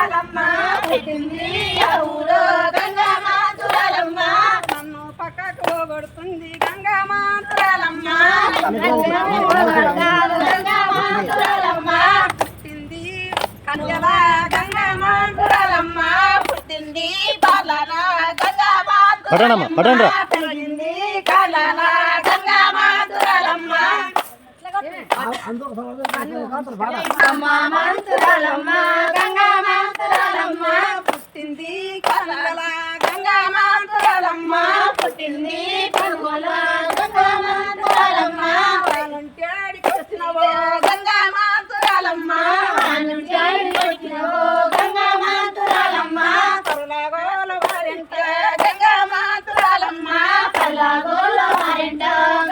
తురాలమ్మ పుట్టింది ఊరు గంగమ్మ తురాలమ్మ నన్ను పక్కకు పోగొడుతుంది గంగమ్మ తురాలమ్మ గంగమ్మ తురాలమ్మ పుట్టింది కన్యల గంగమ్మ తురాలమ్మ పుట్టింది బాలన గంగమ్మ తురాలమ్మ పెరిగింది కాలన గంగమ్మ తురాలమ్మ మంతురాలమ్మ గంగమ్మ తురాలమ్మ పుట్టింది కలల గంగమ్మ తురాలమ్మ పుట్టింది పరుగుల గంగమ్మ తురాలమ్మ వాలంటీర్కి వచ్చినవో గంగమ్మ తురాలమ్మ వాలంటీర్కి వచ్చినవో గంగమ్మ తురాలమ్మ పరలాగోల వారింట గంగమ్మ తురాలమ్మ పరలాగోల వారింట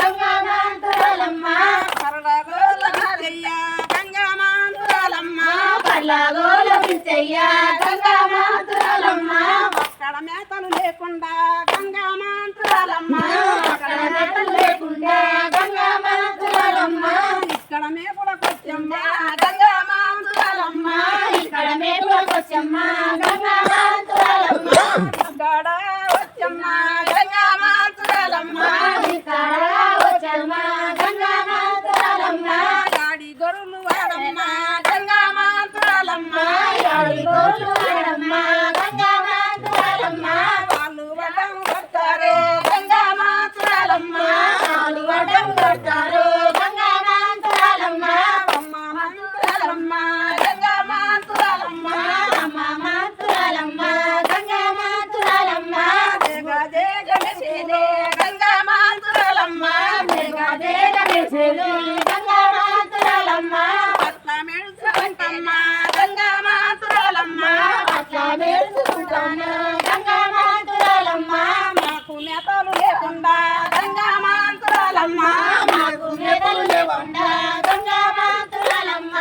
గంగమ్మ తురాలమ్మ పరలాగోల వారయ్య గంగమ్మ తురాలమ్మ పరలాగోల పిచ్చయ్య గంగమ్మ తురాలమ్మ అక్కడ మేతలు లేకుండా గంగమ్మ తురాలమ్మ అక్కడ మేతలు లేకుండా గంగమ్మ తురాలమ్మ ఇక్కడ మేపులకొచ్చమ్మ గంగమ్మ తురాలమ్మ ఇక్కడ మేపులకొచ్చమ్మ గంగమ్మ తురాలమ్మ ఇక్కడ వచ్చమ్మ గంగమ్మ తురాలమ్మ ఇక్కడ వచ్చమ్మ గంగమ్మ తురాలమ్మ గాడి గొర్రెలు వాడమ్మ గంగమ్మ తురాలమ్మ గాడి గొర్రెలు వాడమ్మ గంగమ్మ తురాలమ్మ వాళ్ళు వడ్డం కడతారే గంగమ్మ తురాలమ్మ వాళ్ళు వడ్డం కడతారు గంగమ్మ తురాలమ్మ అమ్మ తురాలమ్మ గంగమ్మ తురాలమ్మ అమ్మ తురాలమ్మ గంగమ్మ తురాలమ్మ దేగదే గణేశే గంగమ్మ తురాలమ్మ దేగదే గణేశే గంగమ్మ తురాలమ్మ అట్ల మెడుచుకుంటమ్మ గంగమ్మ తురాలమ్మ అట్ల మెడుచుకుంటాను గంగమ్మ తురాలమ్మ మాకు నేతలు లేకుండా గంగమ్మ తురాలమ్మ మాకు నేతలు లేకుండా గంగమ్మ తురాలమ్మ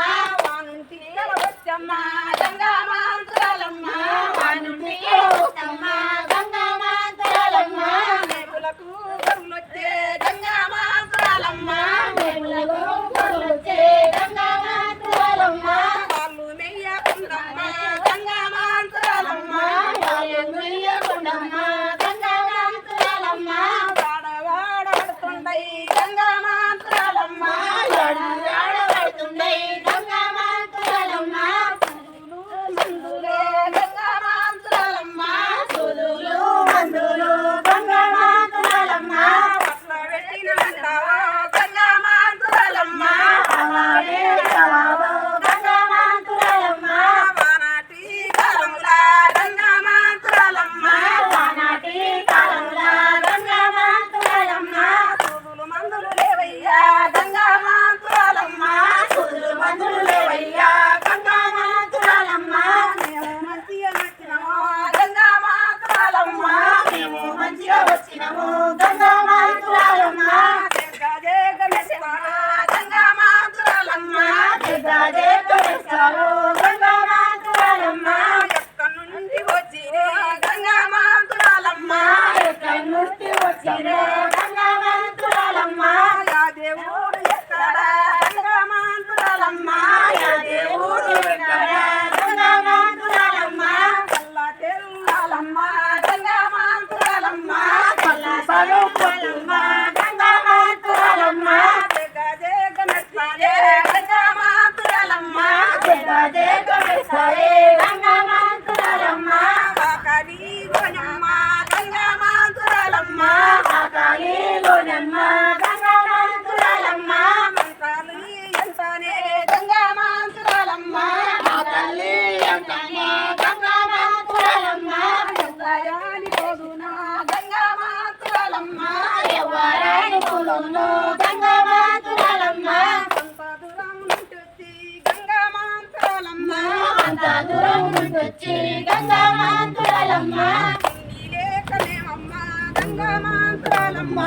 వానుంటి వచ్చమ్మ గంగమ్మ తురాలమ్మ వానుంటి వచ్చమ్మ గంగమ్మ తురాలమ్మ మేపులకు గరులొచ్చే గంగమ్మ తురాలమ్మ మేపులకు గరులొచ్చే గంగమ్మ తురాలమ్మ వాళ్ళు మెయ్యకుండమ్మ గంగమ్మ తురాలమ్మ వాళ్ళు మెయ్యకుండమ్మ గంగమ్మ తురాలమ్మ వాడవాడబడుతుండై గంగమ్మ తురాలమ్మ వాడవాడబడుతుండై గంగమ్మ తురాలమ్మ మందులే గంగమ్మ తురాలమ్మ సుదులు మందులు గంగమ్మ తురాలమ్మ పట్ల పెట్టిన అంటావో గంగమ్మ తురాలమ్మ అలాగే అంటావో గంగమ్మ తురాలమ్మ వానాటి కాలంల గంగమ్మ తురాలమ్మ వానాటి కాలంల గంగమ్మ తురాలమ్మ సుదులు మందులు లేవయ్యా గంగమ్మ తురాలమ్మ సుదులు మందులు లేవయ్యా గంగమ్మ తురాలమ్మ మేము మంచిగా నచ్చినమో గంగమ్మ తురాలమ్మ మేము మంచిగా వచ్చినము గంగమ్మ తురాలమ్మ దేగదే గణేశ్వర గంగమ్మ తురాలమ్మ దేగదే గణేశ్వర గంగమ్మ తురాలమ్మ ఎక్కడి నుండి వచ్చిరే గంగమ్మ తురాలమ్మ ఎక్కడి నుండి వచ్చిరే గంగమ్మ తురాలమ్మ యా దేవుడు ఎక్కడ గంగమ్మ తురాలమ్మ యా దేవుడు ఎక్కడ గంగమ్మ తురాలమ్మ కల్ల తెల్లాలమ్మ గంగమ్మ తురాలమ్మ కల్ల సరుకులమ్మ గంగమ్మ తురాలమ్మ దేగదే గణేశ్వరే గంగమ్మ తురాలమ్మ దేగదే గణేశ్వరే గంగమ్మ తురాలమ్మ కాకలి గోనమ్మ గంగమ్మ తురాలమ్మ కాకలి గోనమ్మ గంగమ్మ తురాలమ్మ మంత్రాలు ఎంతనే గంగమ్మ తురాలమ్మ కాకలి ఎంతనే గంగమ్మ తురాలమ్మ ఎవరాని పోదునా గంగమ్మ తురాలమ్మ ఎవరాని పోదును గంగమ్మ తురాలమ్మ అంత దూరం నుండి గంగమ్మ తురాలమ్మ అంత దూరం నుండి గంగమ్మ తురాలమ్మ తిండి లేకమేమమ్మ గంగమ్మ తురాలమ్మ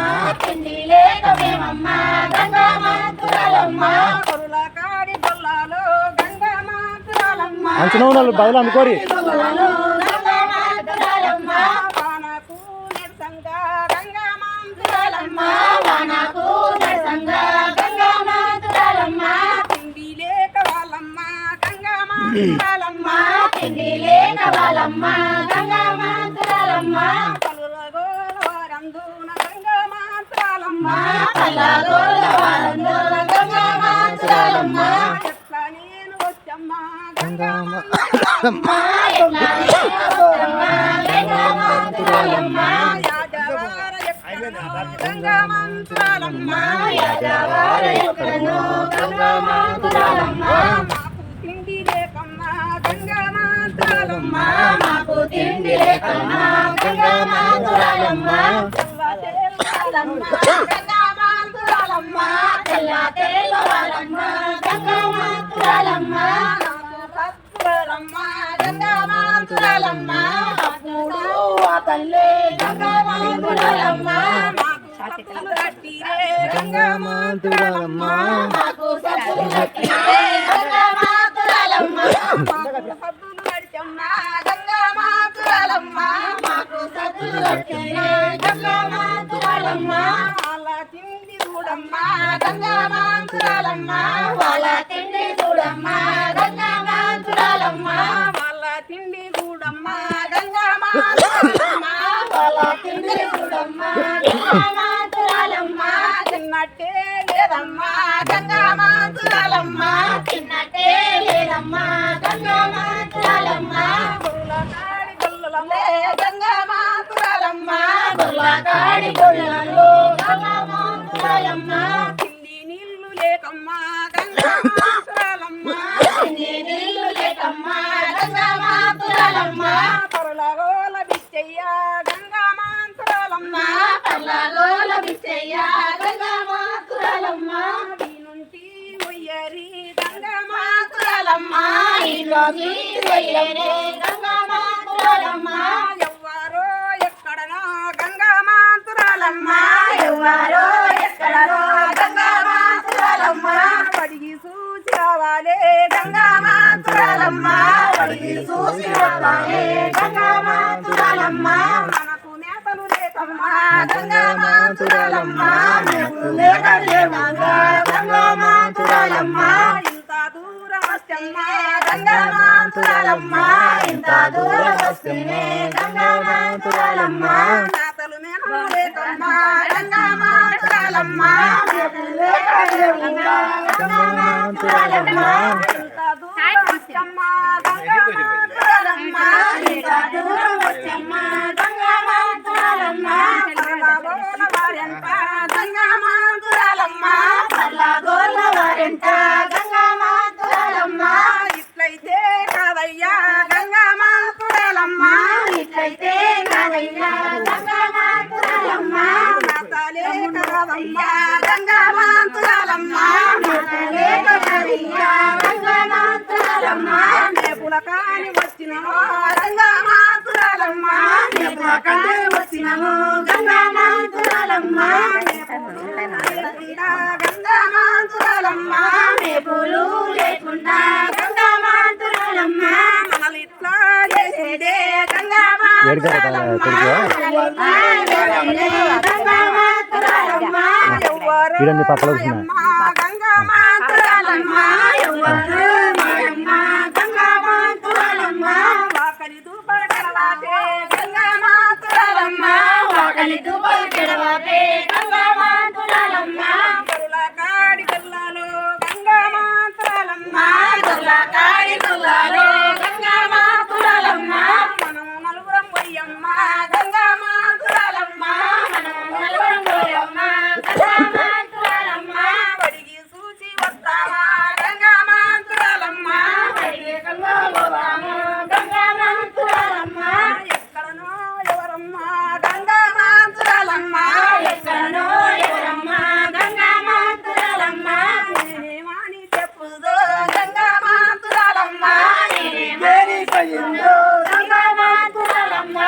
తిండి లేకమేమమ్మ గంగమ్మ తురాలమ్మ పొరుల కాడి పొల్లాలో గంగమ్మ తురాలమ్మ అంచనవునాలు బదులు అనుకోరి గంగమ్మ తురాలమ్మ వానకు నిరసంగా గంగమ్మ తురాలమ్మ వానకు నిరసంగా గంగమ్మ తురాలమ్మ తిండి లేక వాళ్ళమ్మ గంగమ్మ తురాలమ్మ తిండి లేక వాళ్ళమ్మ గంగమ్మ పలుగోల వారందున గంగమ్మ పల్లగోల వారందున గంగమ్మ ఎట్లా నేను వచ్చమ్మ గంగమ్మ ఎట్లా నేను వచ్చమ్మ గంగమ్మ యాదవార గంగమ్మ యాదవార ఎక్కడనో గంగమ్మ తిండి లేకమ్మ గంగమ్మ మాకు తిండి లేకమ్మ గంగమ్మ గంగమ్మ తెల్ల తెల్లవారమ్మ గంగమ్మ గంగమ్మ అప్పుడు ఆ తల్లి గంగమ్మ గంగమ్మ మాకు సత్తులు గట్టిరే గంగమ్మ సద్దులు గడిచమ్మ గంగమ్మ మాకు సద్దులు గట్టిరే గంగమ్మ వాళ్ళ తిండి చూడమ్మ గంగమ్మ వాళ్ళ తిండి చూడమ్మ గంగమ్మ వాళ్ళ తిండి చూడమ్మ గంగమ్మ వాళ్ళ తిండి చూడమ్మ గంగమ్మ తిన్నట్టే లేదమ్మా గంగమ్మ తిన్నట్టే లేదమ్మా గంగమ్మ గొల్లకాడి గొల్లలే గంగమ్మ గొల్లకాడి గొల్లలు గంగమ్మ తిండి నీళ్లు లేకమ్మా గంగమ్మ తిండి నీళ్లు లేకమ్మా గంగమ్మ పరలగోల బిచ్చయ్య గంగమ్మ పరలగోల బిచ్చయ్య గంగమ్మ నుండి మొయ్యరి గంగమ్మ ఈలోకి మొయ్యరే గంగమ్మ ఎవ్వరో ఎక్కడనో గంగమ్మ ఎవ్వరో ఎక్కడనో గంగమ్మ వడిగి చూసి రావాలే గంగమ్మ వడిగి చూసి రావాలే గంగమ్మ మనకు నేతలు లేకమ్మా గంగమ్మ లేక గంగమ్మ ఇంత దూరం వస్తేనే గంగమ్మ ఇంత దూరం వస్తేనే గంగమ్మ నేతలు మేము లేకమ్మా గంగమ్మ లేక గంగమ్మ ఇంత దూరం వచ్చమ్మా గంగమ్మ ఇంత దూరం వచ్చమ్మా గంగమ్మ వారెంట గంగమ్మ ఇట్లయితే కాదయ్యా గంగమ్మ ఇట్లయితే కాదయ్యా గంగమ్మ నాతలే కాదయ్యా గంగమ్మ గంగమ్మ మేపుల కాని వచ్చినమో గంగమ్మ మేపుల కాని వచ్చినమో గంగమ్మ గంగమ్మ మేపులు లేకుండా గంగమ్మ మనల్ని ఇట్లా చేసేదే గంగమ్మ వాకలి దూపలు గడవాపే గంగమ్మ వాకలి దూపలు గడవాపే గంగమ్మ కాడి గల్లాలో గంగమ్మ కాడి గల్లాలో గంగమ్మ మనం నలుగురం పోయమ్మ గంగమ్మ మనం నలుగురం పోయమ్మ గంగమ్మ వడిగి చూసి వస్తావా గంగమ్మ వడిగి కల్లాలోవాము గంగమ్మ ఎక్కడనో ఎవరమ్మ గంగమ్మ ఎక్కడనో ఎవరమ్మ గంగమ్మ నేనేమని చెప్పుదో గంగమ్మ నేనేమని గంగమ్మ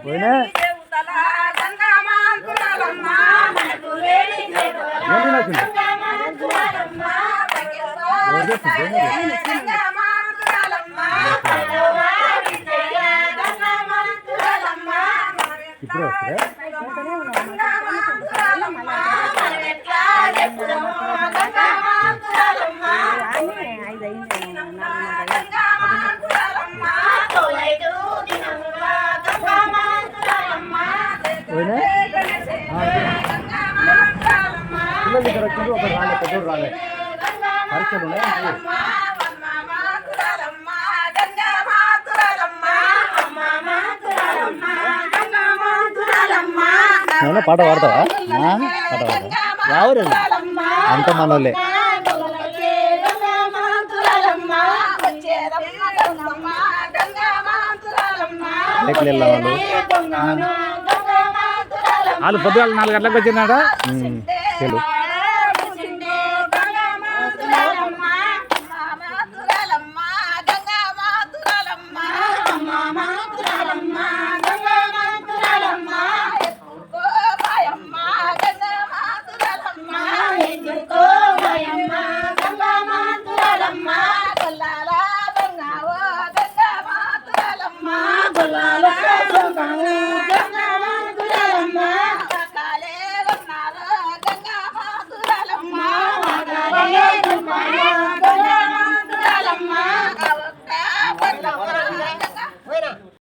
దేవతల గంగమ్మ మనకు వేడి గంగమ్మ ఇప్పుడు వస్తారా కూడా రాలే పరీక్షలు ఉన్నాయి ఏమన్నా పాట పాడతావా పాట పాడతావా ఎవరు అంత మనోళ్ళే ఎక్కడికి వాళ్ళు పొద్దుగాల 4 గంటలకు వచ్చిందట తెలుగు